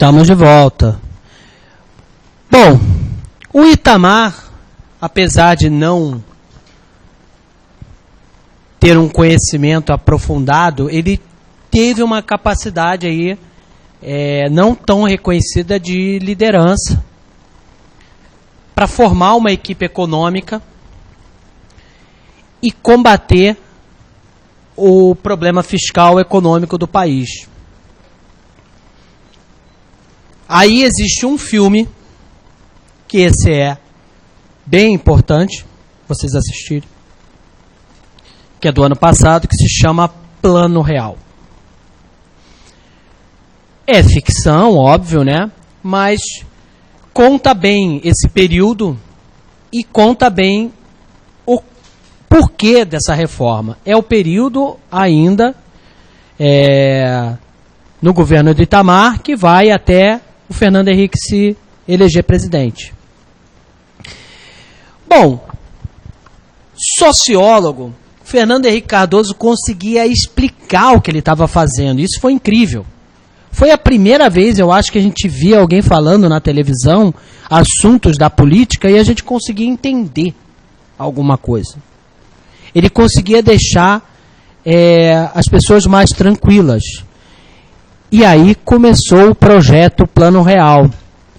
Estamos de volta. Bom, o Itamar, apesar de não ter um conhecimento aprofundado, ele teve uma capacidade aí não tão reconhecida de liderança para formar uma equipe econômica e combater o problema fiscal econômico do país. Aí existe um filme, que esse é bem importante, vocês assistirem, que é do ano passado, que se chama Plano Real. É ficção, óbvio, né? Mas conta bem esse período e conta bem o porquê dessa reforma. É o período ainda no governo do Itamar, que vai até o Fernando Henrique se eleger presidente. Bom, sociólogo, Fernando Henrique Cardoso conseguia explicar o que ele estava fazendo. Isso foi incrível. Foi a primeira vez, eu acho, que a gente via alguém falando na televisão assuntos da política e a gente conseguia entender alguma coisa. Ele conseguia deixar as pessoas mais tranquilas. E aí começou o projeto Plano Real.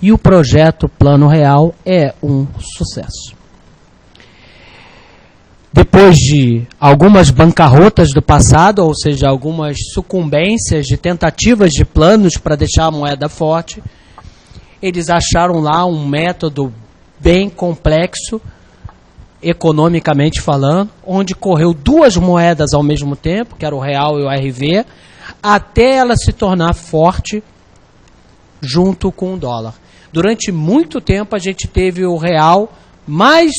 E o projeto Plano Real é um sucesso. Depois de algumas bancarrotas do passado, ou seja, algumas sucumbências de tentativas de planos para deixar a moeda forte, eles acharam lá um método bem complexo, economicamente falando, onde correu duas moedas ao mesmo tempo, que era o real e o RV, até ela se tornar forte junto com o dólar. Durante muito tempo a gente teve o real mais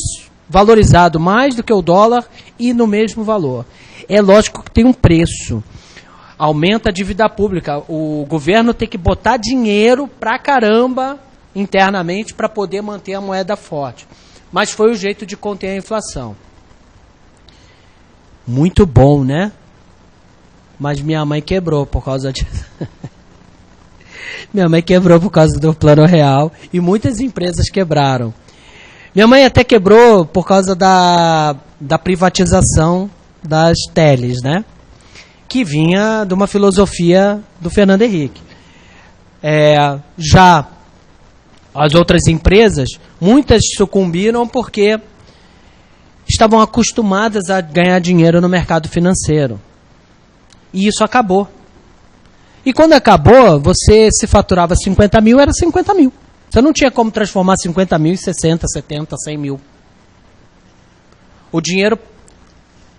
valorizado mais do que o dólar e no mesmo valor. É lógico que tem um preço. Aumenta a dívida pública. O governo tem que botar dinheiro pra caramba internamente para poder manter a moeda forte. Mas foi o jeito de conter a inflação. Muito bom, né? Mas minha mãe quebrou por causa disso. Minha mãe quebrou por causa do Plano Real e muitas empresas quebraram. Minha mãe até quebrou por causa da privatização das teles, né? Que vinha de uma filosofia do Fernando Henrique. Já as outras empresas, muitas sucumbiram porque estavam acostumadas a ganhar dinheiro no mercado financeiro. E isso acabou. E quando acabou, você se faturava 50 mil, era 50 mil. Você não tinha como transformar 50 mil em 60, 70, 100 mil. O dinheiro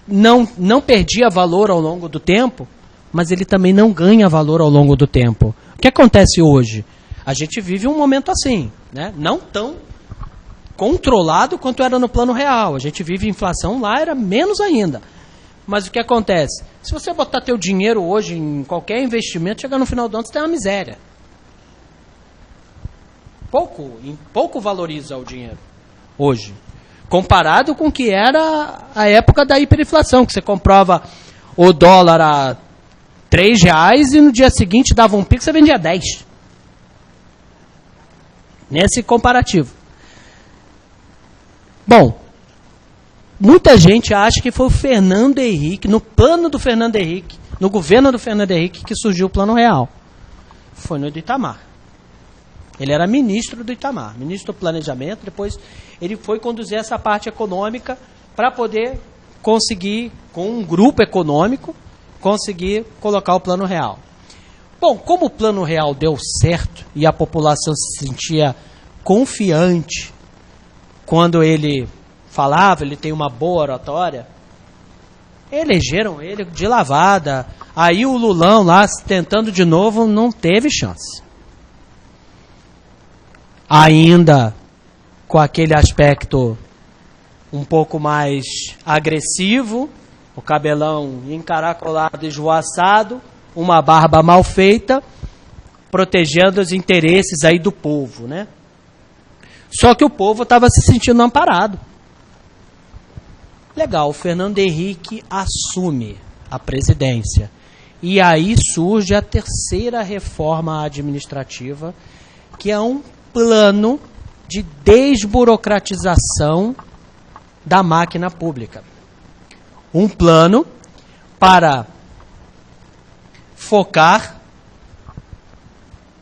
não perdia valor ao longo do tempo, mas ele também não ganha valor ao longo do tempo. O que acontece hoje? A gente vive um momento assim, né? Não tão controlado quanto era no Plano Real. A gente vive inflação, lá era menos ainda. Mas o que acontece? Se você botar teu dinheiro hoje em qualquer investimento, chegar no final do ano, você tem uma miséria. Pouco valoriza o dinheiro hoje, comparado com o que era a época da hiperinflação, que você comprava o dólar a R$3 e no dia seguinte dava um pico, você vendia 10. Nesse comparativo. Bom, muita gente acha que foi o Fernando Henrique, no plano do Fernando Henrique, no governo do Fernando Henrique, que surgiu o Plano Real. Foi no do Itamar. Ele era ministro do Itamar, ministro do Planejamento, depois ele foi conduzir essa parte econômica para poder conseguir, com um grupo econômico, conseguir colocar o Plano Real. Bom, como o Plano Real deu certo e a população se sentia confiante quando ele falava, ele tem uma boa oratória, elegeram ele de lavada. Aí o Lulão lá, tentando de novo, não teve chance. Ainda com aquele aspecto um pouco mais agressivo, o cabelão encaracolado e esvoaçado, uma barba mal feita, protegendo os interesses aí do povo, né? Só que o povo estava se sentindo amparado. Legal, o Fernando Henrique assume a presidência. E aí surge a terceira reforma administrativa, que é um plano de desburocratização da máquina pública. Um plano para focar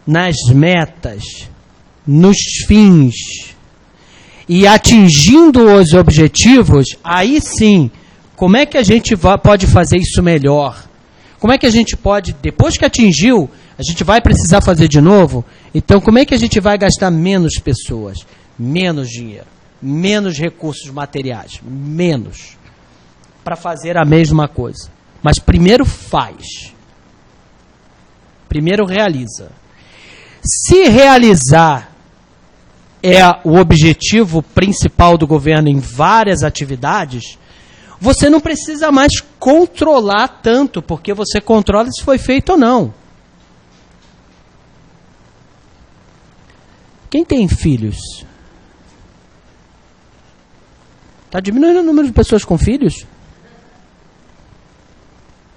nas metas, nos fins, e atingindo os objetivos, aí sim, como é que a gente pode fazer isso melhor? Como é que a gente pode, depois que atingiu, a gente vai precisar fazer de novo? Então, como é que a gente vai gastar menos pessoas, menos dinheiro, menos recursos materiais, menos, para fazer a mesma coisa? Mas primeiro faz. Primeiro realiza. Se realizar é o objetivo principal do governo em várias atividades, você não precisa mais controlar tanto, porque você controla se foi feito ou não. Quem tem filhos? Está diminuindo o número de pessoas com filhos?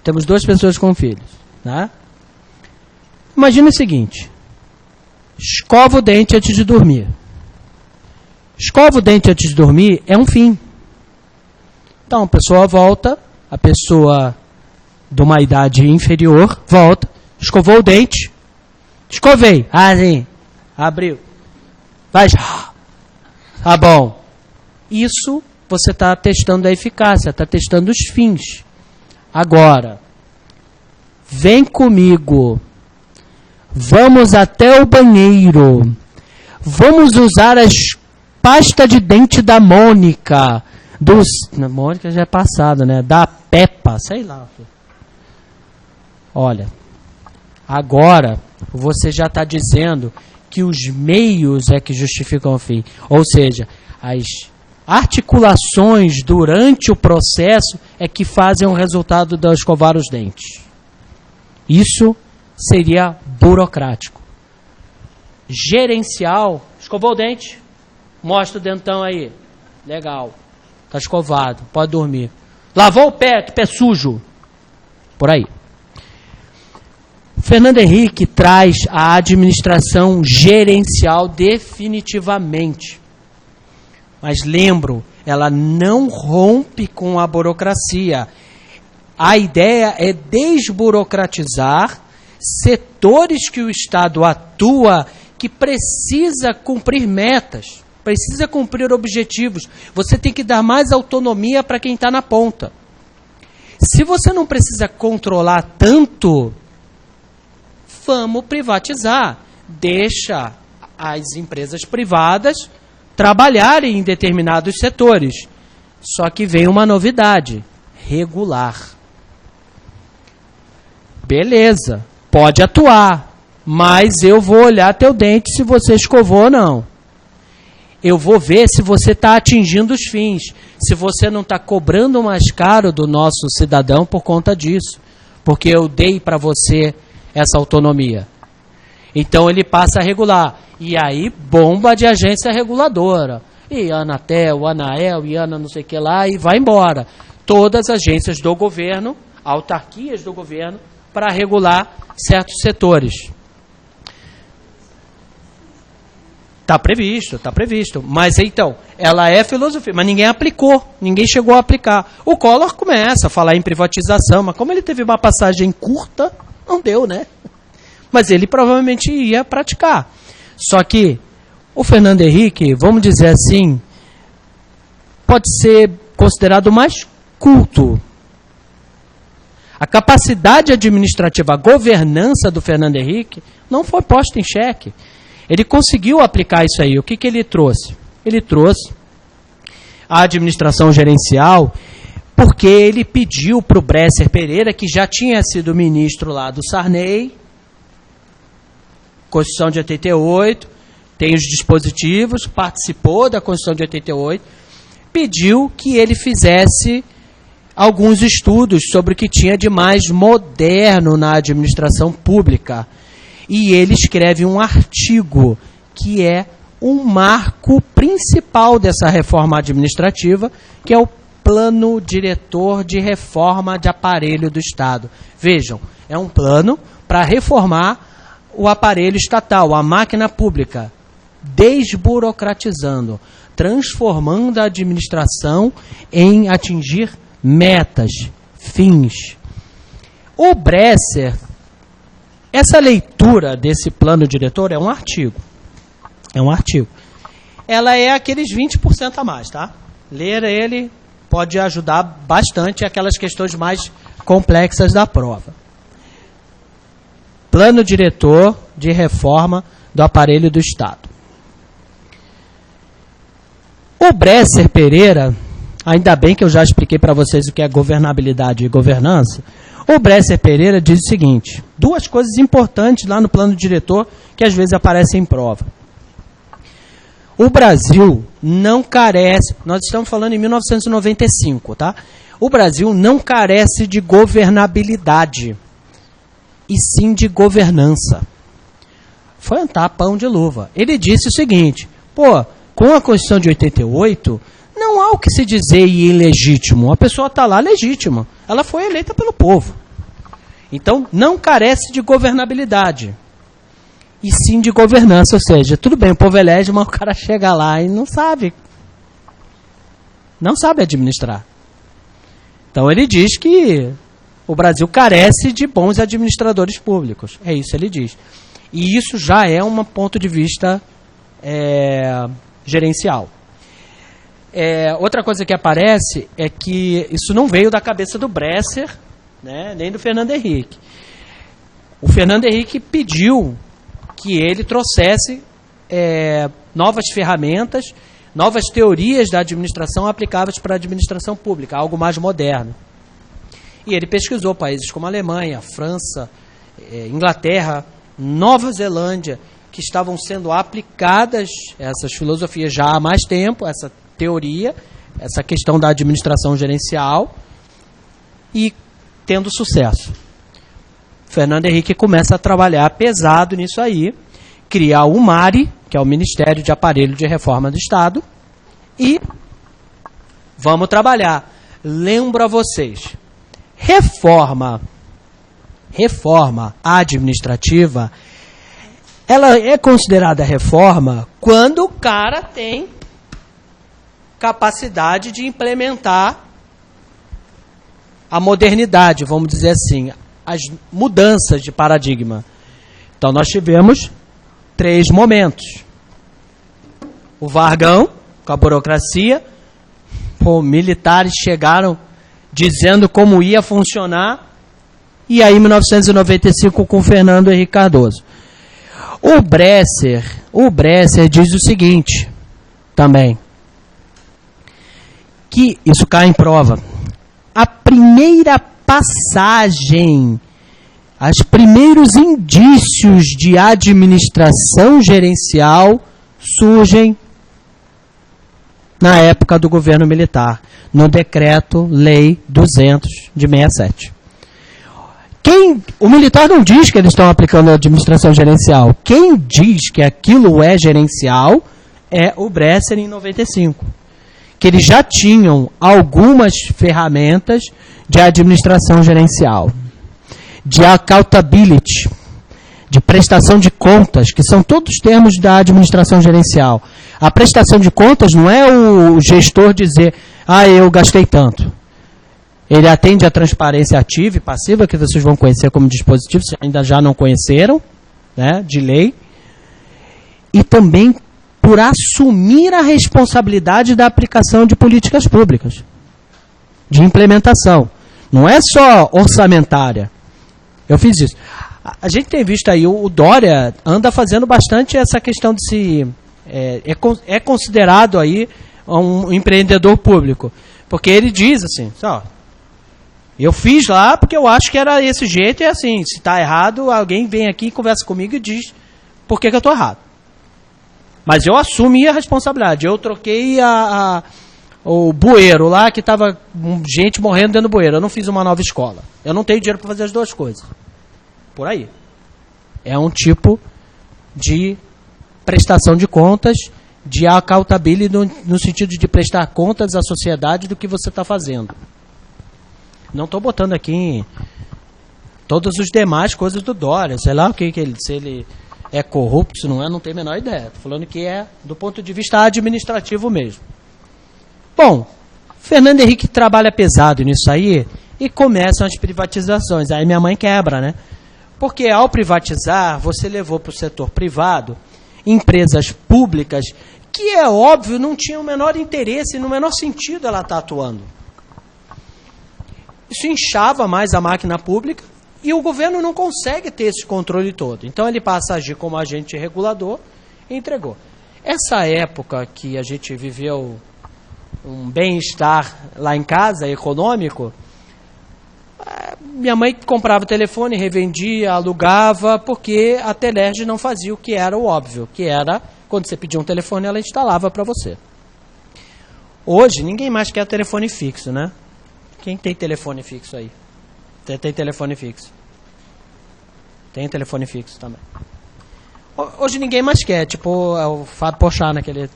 Temos 2 pessoas com filhos. Tá? Imagina o seguinte. Escova o dente antes de dormir. Escova o dente antes de dormir é um fim. Então, a pessoa volta, a pessoa de uma idade inferior volta, escovou o dente, escovei, sim, abriu, faz, tá bom. Isso você está testando a eficácia, está testando os fins. Agora, vem comigo, vamos até o banheiro, vamos usar as pasta de dente da Mônica, na Mônica já é passada, né? Da Peppa, sei lá. Olha, agora você já está dizendo que os meios é que justificam o fim. Ou seja, as articulações durante o processo é que fazem o resultado de escovar os dentes. Isso seria burocrático. Gerencial, escovou o dente? Mostra o dentão aí. Legal. Está escovado, pode dormir. Lavou o pé, que pé sujo. Por aí. Fernando Henrique traz a administração gerencial definitivamente. Mas lembro, ela não rompe com a burocracia. A ideia é desburocratizar setores que o Estado atua, que precisa cumprir metas. Precisa cumprir objetivos. Você tem que dar mais autonomia para quem está na ponta. Se você não precisa controlar tanto, vamos privatizar. Deixa as empresas privadas trabalharem em determinados setores. Só que vem uma novidade: regular. Beleza, pode atuar, mas eu vou olhar teu dente se você escovou ou não. Eu vou ver se você está atingindo os fins, se você não está cobrando mais caro do nosso cidadão por conta disso, porque eu dei para você essa autonomia. Então ele passa a regular, e aí bomba de agência reguladora, e Anatel, Anael, e Ana não sei o que lá, e vai embora. Todas as agências do governo, autarquias do governo, para regular certos setores. Está previsto. Mas então, ela é filosofia, mas ninguém aplicou, ninguém chegou a aplicar. O Collor começa a falar em privatização, mas como ele teve uma passagem curta, não deu, né? Mas ele provavelmente ia praticar. Só que o Fernando Henrique, vamos dizer assim, pode ser considerado mais culto. A capacidade administrativa, a governança do Fernando Henrique não foi posta em xeque. Ele conseguiu aplicar isso aí. O que ele trouxe? Ele trouxe a administração gerencial porque ele pediu para o Bresser Pereira, que já tinha sido ministro lá do Sarney, Constituição de 88, tem os dispositivos, participou da Constituição de 88, pediu que ele fizesse alguns estudos sobre o que tinha de mais moderno na administração pública. E ele escreve um artigo que é um marco principal dessa reforma administrativa, que é o Plano Diretor de Reforma de Aparelho do Estado. Vejam, É um plano para reformar o aparelho estatal, a máquina pública, desburocratizando, transformando a administração em atingir metas, fins. O Bresser, essa leitura desse plano diretor é um artigo. É um artigo. Ela é aqueles 20% a mais, tá? Ler ele pode ajudar bastante aquelas questões mais complexas da prova. Plano diretor de reforma do aparelho do Estado. O Bresser Pereira, ainda bem que eu já expliquei para vocês o que é governabilidade e governança, o Bresser Pereira diz o seguinte, duas coisas importantes lá no plano diretor que às vezes aparecem em prova. O Brasil não carece, nós estamos falando em 1995, tá? O Brasil não carece de governabilidade, e sim de governança. Foi um tapão de luva. Ele disse o seguinte, pô, com a Constituição de 88, não há o que se dizer ilegítimo. A pessoa está lá legítima. Ela foi eleita pelo povo. Então, não carece de governabilidade. E sim de governança. Ou seja, tudo bem, o povo elege, mas o cara chega lá e não sabe. Não sabe administrar. Então, ele diz que o Brasil carece de bons administradores públicos. É isso que ele diz. E isso já é um ponto de vista gerencial. Outra coisa que aparece é que isso não veio da cabeça do Bresser, né, nem do Fernando Henrique. O Fernando Henrique pediu que ele trouxesse novas ferramentas, novas teorias da administração aplicáveis para a administração pública, algo mais moderno. E ele pesquisou países como a Alemanha, França, Inglaterra, Nova Zelândia, que estavam sendo aplicadas essas filosofias já há mais tempo, essa teoria, essa questão da administração gerencial, e tendo sucesso. Fernando Henrique começa a trabalhar pesado nisso aí, criar o MARE, que é o Ministério de Aparelho de Reforma do Estado, e vamos trabalhar. Lembro a vocês, reforma administrativa, ela é considerada reforma quando o cara tem capacidade de implementar a modernidade, vamos dizer assim, as mudanças de paradigma. Então, nós tivemos 3 momentos. O Vargão, com a burocracia, militares chegaram dizendo como ia funcionar, e aí, em 1995, com Fernando Henrique Cardoso. O Bresser diz o seguinte, também, que isso cai em prova. A primeira passagem, os primeiros indícios de administração gerencial surgem na época do governo militar, no Decreto-Lei 200 de 67. O militar não diz que eles estão aplicando a administração gerencial. Quem diz que aquilo é gerencial é o Bresser em 95. Que eles já tinham algumas ferramentas de administração gerencial, de accountability, de prestação de contas, que são todos termos da administração gerencial. A prestação de contas não é o gestor dizer, eu gastei tanto. Ele atende à transparência ativa e passiva, que vocês vão conhecer como dispositivo, se ainda já não conheceram, né, de lei. E também por assumir a responsabilidade da aplicação de políticas públicas, de implementação. Não é só orçamentária. Eu fiz isso. A gente tem visto aí, o Dória anda fazendo bastante essa questão de se... É considerado aí um empreendedor público. Porque ele diz assim, eu fiz lá porque eu acho que era esse jeito e é assim. Se está errado, alguém vem aqui, conversa comigo e diz por que eu estou errado. Mas eu assumi a responsabilidade. Eu troquei o bueiro lá, que estava gente morrendo dentro do bueiro. Eu não fiz uma nova escola. Eu não tenho dinheiro para fazer as duas coisas. Por aí. É um tipo de prestação de contas, de accountability no sentido de prestar contas à sociedade do que você está fazendo. Não estou botando aqui Todas as demais coisas do Dória, sei lá o que ele, se ele é corrupto, se não é, não tenho a menor ideia. Estou falando que é do ponto de vista administrativo mesmo. Bom, Fernando Henrique trabalha pesado nisso aí e começam as privatizações. Aí minha mãe quebra, né? Porque ao privatizar, você levou para o setor privado empresas públicas que, é óbvio, não tinham o menor interesse, no menor sentido ela estar atuando. Isso inchava mais a máquina pública e o governo não consegue ter esse controle todo. Então ele passa a agir como agente regulador e entregou. Essa época que a gente viveu um bem-estar lá em casa, econômico, minha mãe comprava o telefone, revendia, alugava, porque a Telerge não fazia o que era o óbvio, que era, quando você pedia um telefone, ela instalava para você. Hoje, ninguém mais quer telefone fixo, né? Quem tem telefone fixo aí? Tem telefone fixo? Tem telefone fixo também. Hoje ninguém mais quer, tipo o Fábio Pochá naquele...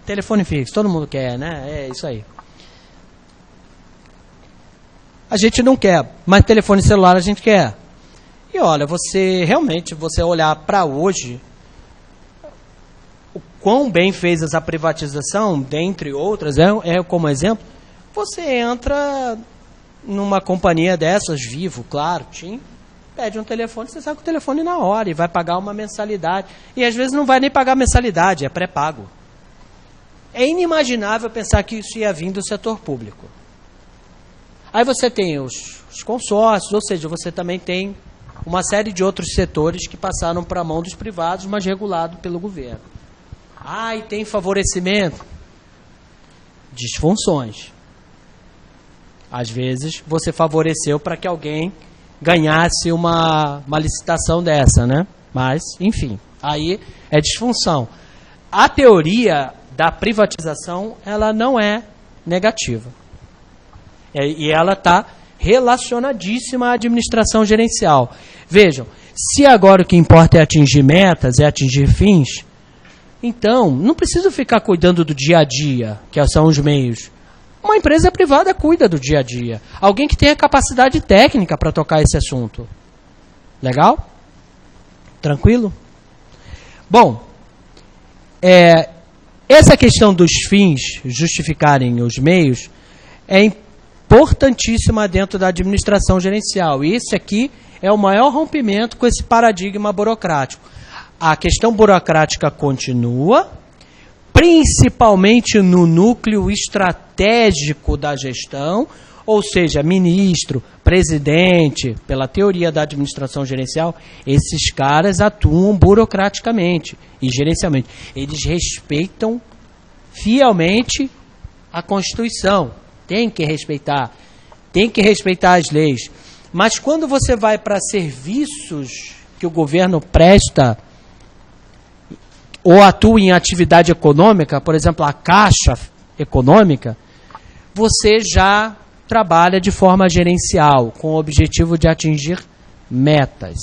telefone fixo, todo mundo quer, né? É isso aí. A gente não quer, mas telefone celular a gente quer. E olha, você olhar para hoje, o quão bem fez essa privatização, dentre outras, como exemplo, você entra numa companhia dessas, Vivo, claro, TIM, pede um telefone, você sai com o telefone na hora e vai pagar uma mensalidade. E às vezes não vai nem pagar mensalidade, é pré-pago. É inimaginável pensar que isso ia vir do setor público. Aí você tem os consórcios, ou seja, você também tem uma série de outros setores que passaram para a mão dos privados, mas regulado pelo governo. E tem favorecimento? Disfunções. Às vezes você favoreceu para que alguém ganhasse uma licitação dessa, né? Mas, enfim, aí é disfunção. A teoria da privatização, ela não é negativa. E ela está relacionadíssima à administração gerencial. Vejam, se agora o que importa é atingir metas, é atingir fins, então não preciso ficar cuidando do dia a dia, que são os meios. Uma empresa privada cuida do dia a dia. Alguém que tenha capacidade técnica para tocar esse assunto. Legal? Tranquilo? Bom, essa questão dos fins justificarem os meios é importantíssima dentro da administração gerencial. E esse aqui é o maior rompimento com esse paradigma burocrático. A questão burocrática continua, principalmente no núcleo estratégico da gestão, ou seja, ministro, presidente, pela teoria da administração gerencial, esses caras atuam burocraticamente e gerencialmente. Eles respeitam fielmente a Constituição. Tem que respeitar as leis. Mas quando você vai para serviços que o governo presta ou atua em atividade econômica, por exemplo, a Caixa Econômica, você já trabalha de forma gerencial, com o objetivo de atingir metas.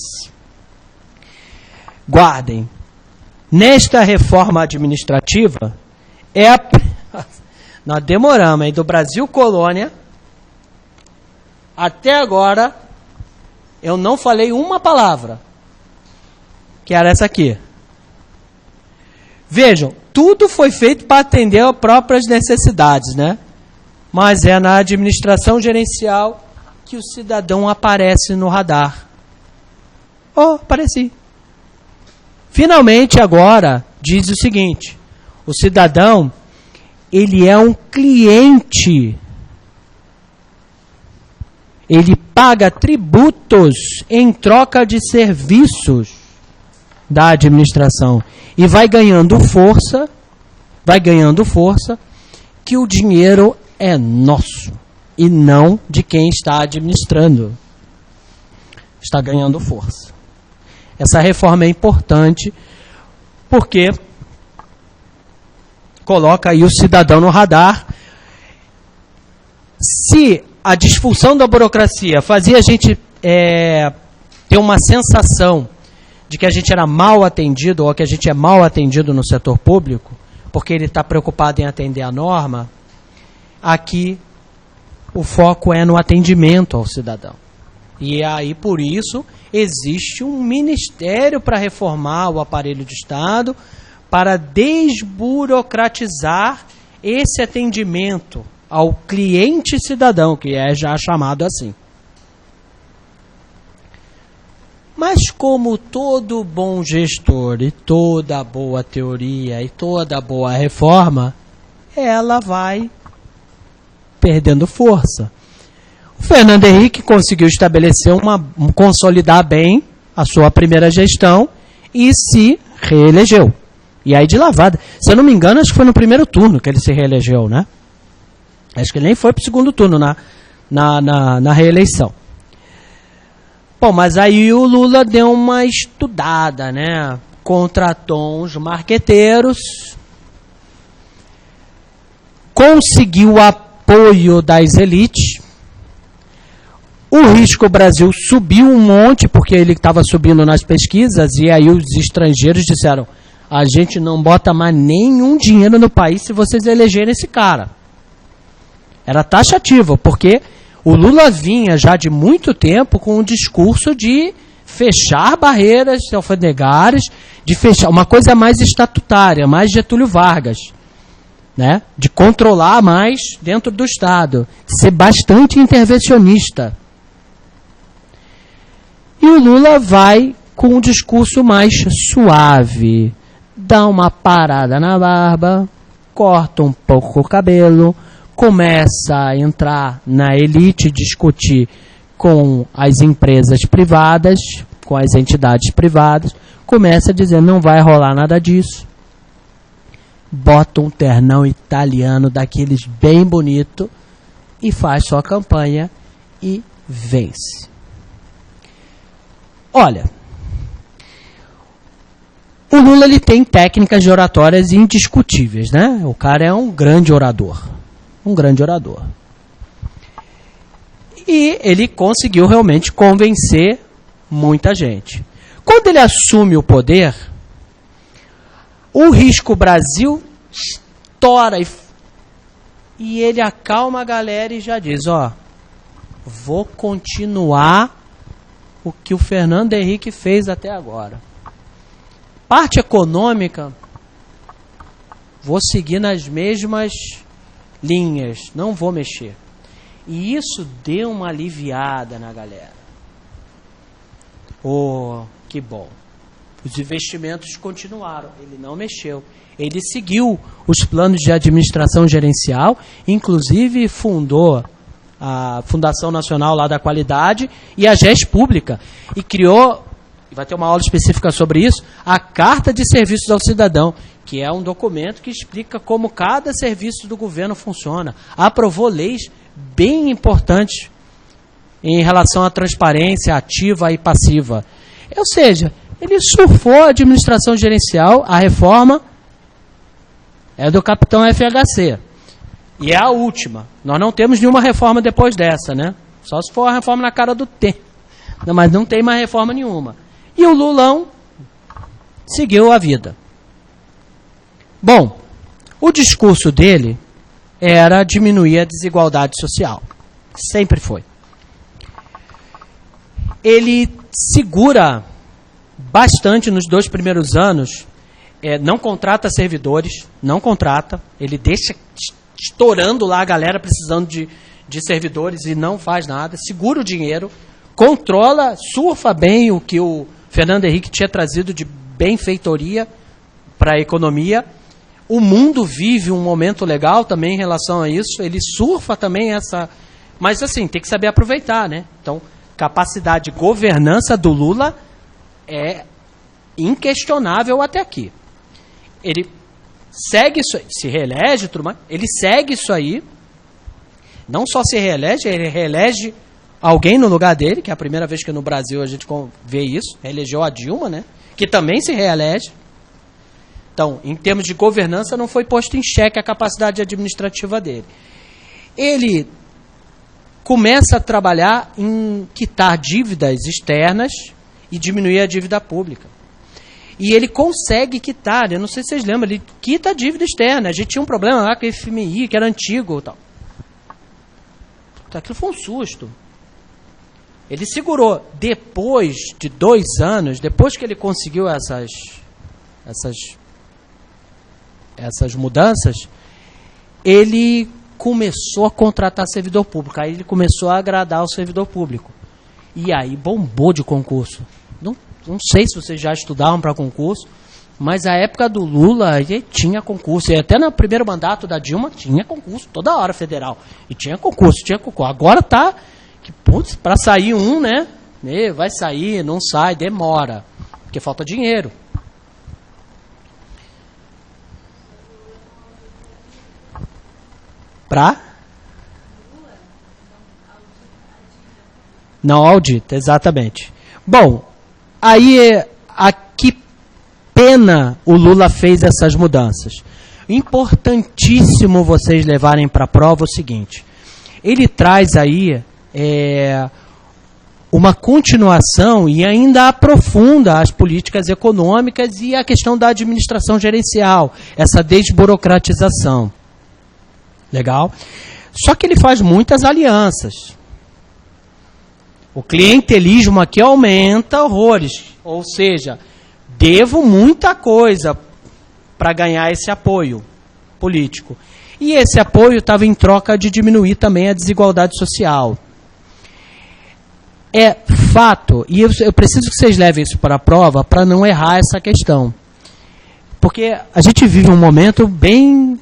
Guardem, nesta reforma administrativa, nós demoramos, hein, do Brasil Colônia, até agora, eu não falei uma palavra, que era essa aqui. Vejam, tudo foi feito para atender às próprias necessidades, né? Mas é na administração gerencial que o cidadão aparece no radar. Apareci. Finalmente, agora, diz o seguinte, o cidadão, ele é um cliente. Ele paga tributos em troca de serviços da administração e vai ganhando força que o dinheiro é nosso e não de quem está administrando. Está ganhando força. Essa reforma é importante porque coloca aí o cidadão no radar. Se a disfunção da burocracia fazia a gente ter uma sensação de que a gente era mal atendido ou que a gente é mal atendido no setor público, porque ele está preocupado em atender a norma, aqui o foco é no atendimento ao cidadão. E aí, por isso, existe um ministério para reformar o aparelho de Estado, para desburocratizar esse atendimento ao cliente cidadão, que é já chamado assim. Mas como todo bom gestor e toda boa teoria e toda boa reforma, ela vai perdendo força. O Fernando Henrique conseguiu estabelecer consolidar bem a sua primeira gestão e se reelegeu. E aí de lavada. Se eu não me engano, acho que foi no primeiro turno que ele se reelegeu, né? Acho que ele nem foi para o segundo turno na reeleição. Bom, mas aí o Lula deu uma estudada, né? Contratou uns marqueteiros, conseguiu o apoio das elites. O Risco Brasil subiu um monte, porque ele estava subindo nas pesquisas, e aí os estrangeiros disseram, a gente não bota mais nenhum dinheiro no país se vocês elegerem esse cara. Era taxativo, porque o Lula vinha já de muito tempo com um discurso de fechar barreiras alfandegárias, de fechar uma coisa mais estatutária, mais Getúlio Vargas, né? De controlar mais dentro do Estado, de ser bastante intervencionista. E o Lula vai com um discurso mais suave, dá uma parada na barba, corta um pouco o cabelo, começa a entrar na elite, discutir com as empresas privadas, com as entidades privadas, começa a dizer, não vai rolar nada disso. Bota um ternão italiano daqueles bem bonito e faz sua campanha e vence. Olha, o Lula ele tem técnicas de oratórias indiscutíveis, né? O cara é um grande orador. Um grande orador. E ele conseguiu realmente convencer muita gente. Quando ele assume o poder, o Risco Brasil estoura e ele acalma a galera e já diz, ó, vou continuar o que o Fernando Henrique fez até agora. Parte econômica, vou seguir nas mesmas linhas, não vou mexer. E isso deu uma aliviada na galera. Oh, que bom. Os investimentos continuaram, ele não mexeu. Ele seguiu os planos de administração gerencial, inclusive fundou a Fundação Nacional lá da Qualidade e a GES Pública, e criou, vai ter uma aula específica sobre isso, a Carta de Serviços ao Cidadão, que é um documento que explica como cada serviço do governo funciona. Aprovou leis bem importantes em relação à transparência ativa e passiva. Ou seja, ele surfou a administração gerencial, a reforma é do capitão FHC. E é a última. Nós não temos nenhuma reforma depois dessa, né? Só se for a reforma na cara do tempo. Mas não tem mais reforma nenhuma. E o Lulão seguiu a vida. Bom, o discurso dele era diminuir a desigualdade social. Sempre foi. Ele segura bastante nos 2 primeiros anos, não contrata servidores, não contrata, ele deixa estourando lá a galera precisando de servidores e não faz nada, segura o dinheiro, controla, surfa bem o que o Fernando Henrique tinha trazido de benfeitoria para a economia. O mundo vive um momento legal também em relação a isso, ele surfa também essa... Mas assim, tem que saber aproveitar, né? Então, capacidade de governança do Lula é inquestionável até aqui. Ele segue isso aí, se reelege, tudo mais, ele segue isso aí, não só se reelege, ele reelege alguém no lugar dele, que é a primeira vez que no Brasil a gente vê isso, reelegeu a Dilma, né? Que também se reelege. Então, em termos de governança, não foi posto em xeque a capacidade administrativa dele. Ele começa a trabalhar em quitar dívidas externas e diminuir a dívida pública. E ele consegue quitar, eu não sei se vocês lembram, ele quita a dívida externa. A gente tinha um problema lá com o FMI, que era antigo e tal. Aquilo foi um susto. Ele segurou. Depois de 2 anos, depois que ele conseguiu essas mudanças, ele começou a contratar servidor público. Aí ele começou a agradar o servidor público. E aí bombou de concurso. Não sei se vocês já estudaram para concurso, mas a época do Lula tinha concurso. E até no primeiro mandato da Dilma tinha concurso, toda hora federal. E tinha concurso. Agora tá... Putz, para sair um, né? Vai sair, não sai, demora. Porque falta dinheiro. Não audita, exatamente. Bom, aí a que pena o Lula fez essas mudanças. Importantíssimo vocês levarem para a prova o seguinte. Ele traz aí uma continuação e ainda aprofunda as políticas econômicas e a questão da administração gerencial, essa desburocratização. Legal? Só que ele faz muitas alianças. O clientelismo aqui aumenta horrores. Ou seja, devo muita coisa para ganhar esse apoio político. E esse apoio estava em troca de diminuir também a desigualdade social. É fato, e eu preciso que vocês levem isso para a prova para não errar essa questão. Porque a gente vive um momento bem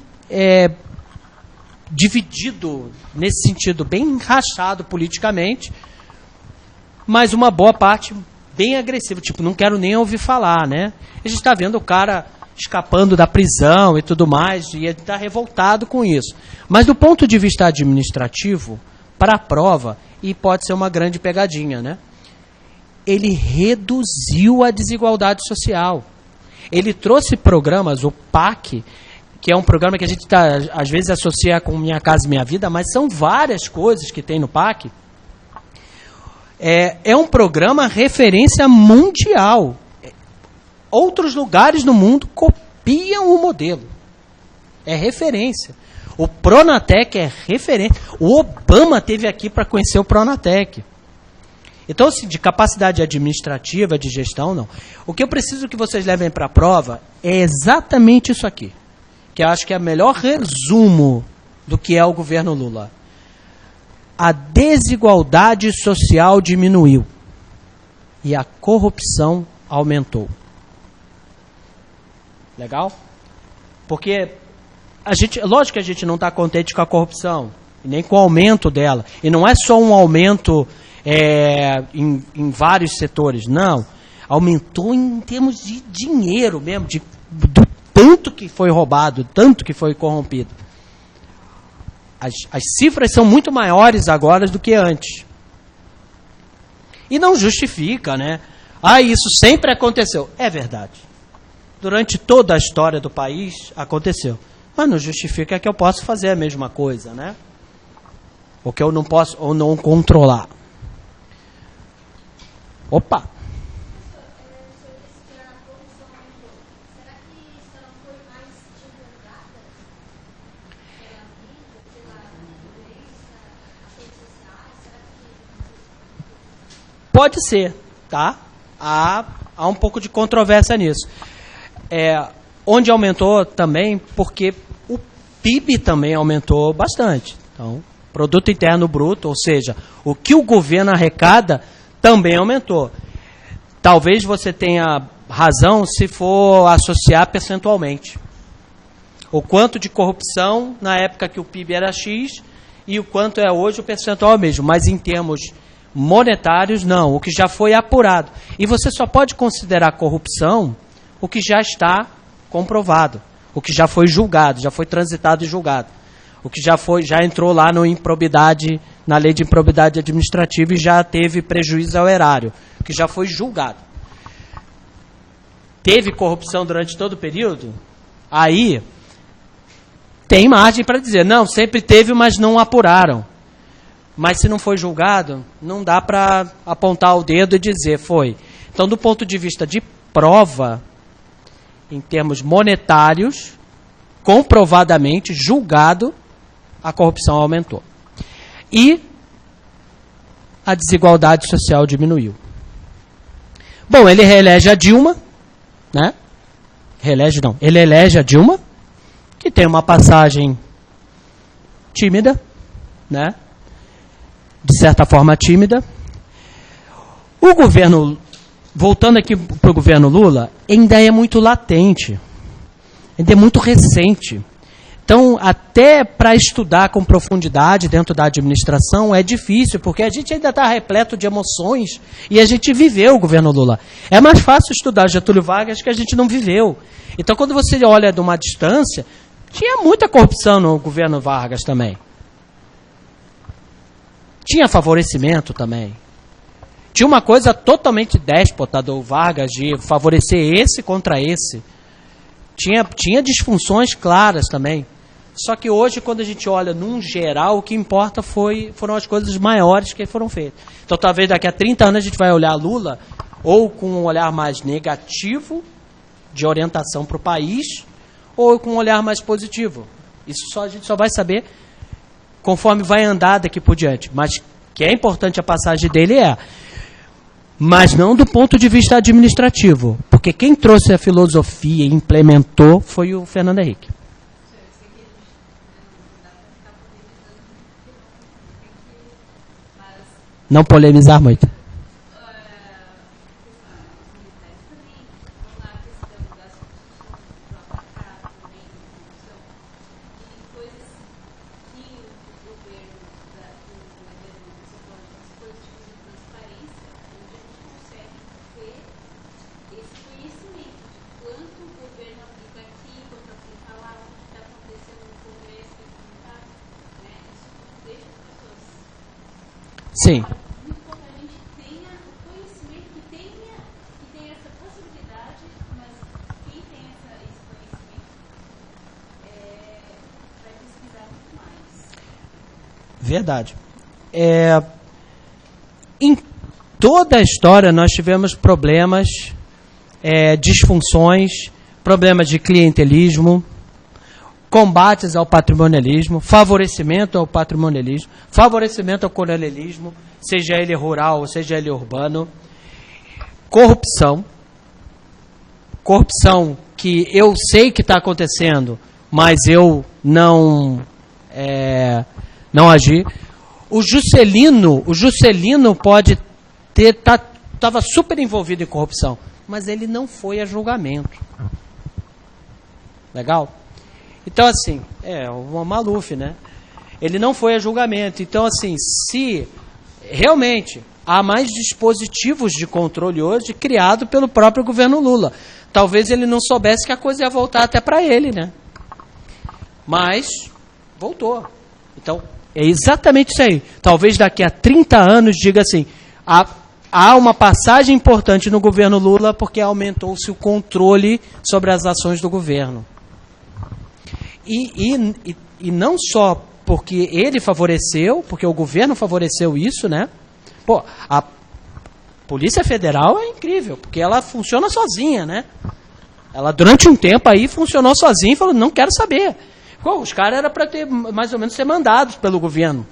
dividido, nesse sentido, bem rachado politicamente, mas uma boa parte bem agressiva, tipo, não quero nem ouvir falar, né? A gente está vendo o cara escapando da prisão e tudo mais, e ele está revoltado com isso. Mas do ponto de vista administrativo, para a prova, e pode ser uma grande pegadinha, né? Ele reduziu a desigualdade social. Ele trouxe programas, o PAC, que é um programa que a gente às vezes associa com Minha Casa Minha Vida, mas são várias coisas que tem no PAC. É um programa referência mundial. Outros lugares no mundo copiam o modelo. É referência. O Pronatec é referência. O Obama esteve aqui para conhecer o Pronatec. Então, assim, de capacidade administrativa, de gestão, não. O que eu preciso que vocês levem para a prova é exatamente isso aqui, que eu acho que é o melhor resumo do que é o governo Lula. A desigualdade social diminuiu e a corrupção aumentou. Legal? Porque lógico que a gente não está contente com a corrupção, nem com o aumento dela. E não é só um aumento em vários setores, não. Aumentou em termos de dinheiro mesmo, do tanto que foi roubado, tanto que foi corrompido. As cifras são muito maiores agora do que antes. E não justifica, né? Isso sempre aconteceu. É verdade. Durante toda a história do país, aconteceu. Mas não justifica que eu possa fazer a mesma coisa, né? Ou que eu não posso, ou não controlar. Opa! Pode ser, tá? Há um pouco de controvérsia nisso. Onde aumentou também, porque o PIB também aumentou bastante. Então, Produto Interno Bruto, ou seja, o que o governo arrecada também aumentou. Talvez você tenha razão se for associar percentualmente. O quanto de corrupção na época que o PIB era X e o quanto é hoje o percentual é mesmo. Mas em termos monetários, não. O que já foi apurado. E você só pode considerar corrupção o que já está comprovado. O que já foi julgado, já foi transitado e julgado. O que já entrou lá no improbidade, na lei de improbidade administrativa e já teve prejuízo ao erário. O que já foi julgado. Teve corrupção durante todo o período? Aí tem margem para dizer, não, sempre teve, mas não apuraram. Mas se não foi julgado, não dá para apontar o dedo e dizer, foi. Então, do ponto de vista de prova, em termos monetários, comprovadamente, julgado, a corrupção aumentou. E a desigualdade social diminuiu. Bom, ele reelege a Dilma, né? Ele elege a Dilma, que tem uma passagem tímida, né? De certa forma tímida. O governo, voltando aqui para o governo Lula, ainda é muito latente, ainda é muito recente. Então, até para estudar com profundidade dentro da administração é difícil, porque a gente ainda está repleto de emoções e a gente viveu o governo Lula. É mais fácil estudar Getúlio Vargas que a gente não viveu. Então, quando você olha de uma distância, tinha muita corrupção no governo Vargas também. Tinha favorecimento também. Tinha uma coisa totalmente déspota do Vargas de favorecer esse contra esse. Tinha disfunções claras também. Só que hoje, quando a gente olha num geral, o que importa foram as coisas maiores que foram feitas. Então, talvez daqui a 30 anos a gente vai olhar Lula ou com um olhar mais negativo, de orientação para o país, ou com um olhar mais positivo. Isso a gente só vai saber conforme vai andar daqui por diante. Mas que é importante a passagem dele mas não do ponto de vista administrativo, porque quem trouxe a filosofia e implementou foi o Fernando Henrique. Não polemizar muito. Sim. Muito pouca gente tenha o conhecimento que tem essa possibilidade, mas quem tem esse conhecimento vai pesquisar muito mais. Verdade. Em toda a história nós tivemos problemas, disfunções, problemas de clientelismo, combates ao patrimonialismo, favorecimento ao patrimonialismo, favorecimento ao coronelismo, seja ele rural ou seja ele urbano, corrupção que eu sei que está acontecendo, mas eu não agi. O Juscelino pode estava super envolvido em corrupção, mas ele não foi a julgamento. Legal? Então, assim, o Maluf, né? Ele não foi a julgamento. Então, assim, se realmente há mais dispositivos de controle hoje criado pelo próprio governo Lula. Talvez ele não soubesse que a coisa ia voltar até para ele, né? Mas voltou. Então, é exatamente isso aí. Talvez daqui a 30 anos diga assim, há uma passagem importante no governo Lula porque aumentou-se o controle sobre as ações do governo. E não só porque ele favoreceu, porque o governo favoreceu isso, né? Pô, a Polícia Federal é incrível, porque ela funciona sozinha, né? Ela, durante um tempo aí, funcionou sozinha e falou, não quero saber. Pô, os caras eram para ter, mais ou menos, ser mandados pelo governo.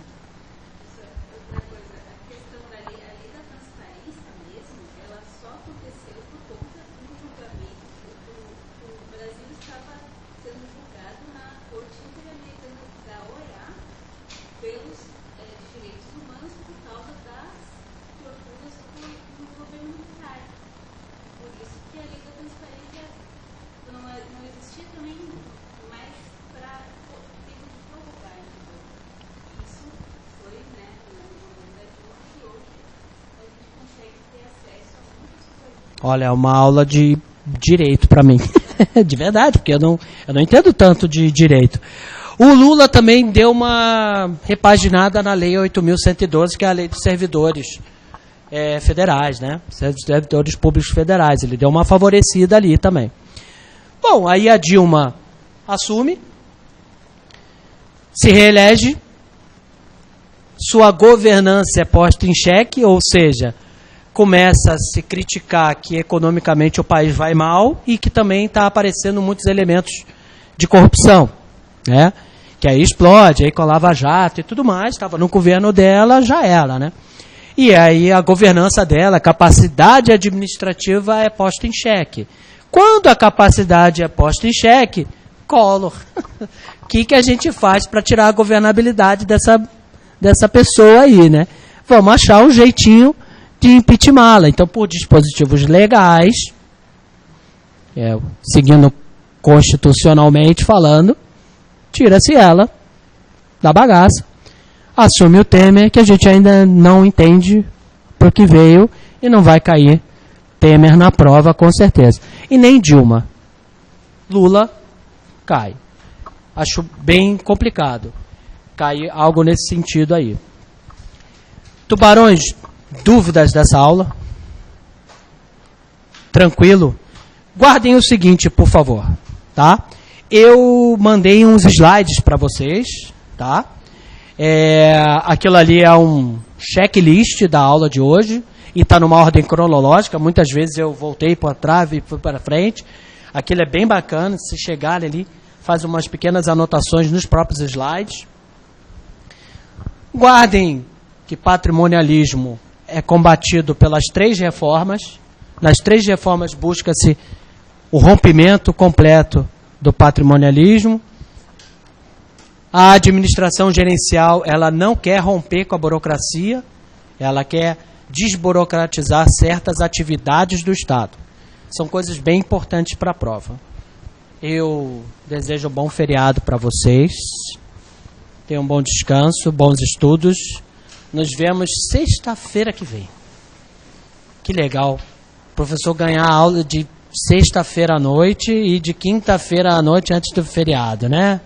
Olha, é uma aula de direito para mim. De verdade, porque eu não entendo tanto de direito. O Lula também deu uma repaginada na Lei 8.112, que é a Lei dos Servidores Federais, né? Servidores Públicos Federais. Ele deu uma favorecida ali também. Bom, aí a Dilma assume, se reelege, sua governança é posta em xeque, ou seja, começa a se criticar que economicamente o país vai mal e que também está aparecendo muitos elementos de corrupção, né? Que aí explode, aí com a Lava Jato e tudo mais, estava no governo dela, já era, né? E aí a governança dela, a capacidade administrativa é posta em xeque. Quando a capacidade é posta em xeque, Collor. O que a gente faz para tirar a governabilidade dessa pessoa aí, né? Vamos achar um jeitinho de impeachmentá-la. Então, por dispositivos legais, seguindo constitucionalmente falando, tira-se ela da bagaça. Assume o Temer, que a gente ainda não entende por que veio, e não vai cair Temer na prova, com certeza. E nem Dilma. Lula cai. Acho bem complicado. Cai algo nesse sentido aí. Tubarões, dúvidas dessa aula? Tranquilo? Guardem o seguinte, por favor, tá? Eu mandei uns slides para vocês, tá? Aquilo ali é um checklist da aula de hoje e está numa ordem cronológica. Muitas vezes eu voltei para trás e fui para frente. Aquilo é bem bacana. Se chegarem ali, faz umas pequenas anotações nos próprios slides. Guardem que patrimonialismo é combatido pelas 3 reformas. Nas 3 reformas busca-se o rompimento completo do patrimonialismo. A administração gerencial, ela não quer romper com a burocracia, ela quer desburocratizar certas atividades do Estado. São coisas bem importantes para a prova. Eu desejo um bom feriado para vocês. Tenham um bom descanso, bons estudos. Nos vemos sexta-feira que vem. Que legal. O professor ganhar aula de sexta-feira à noite e de quinta-feira à noite antes do feriado, né?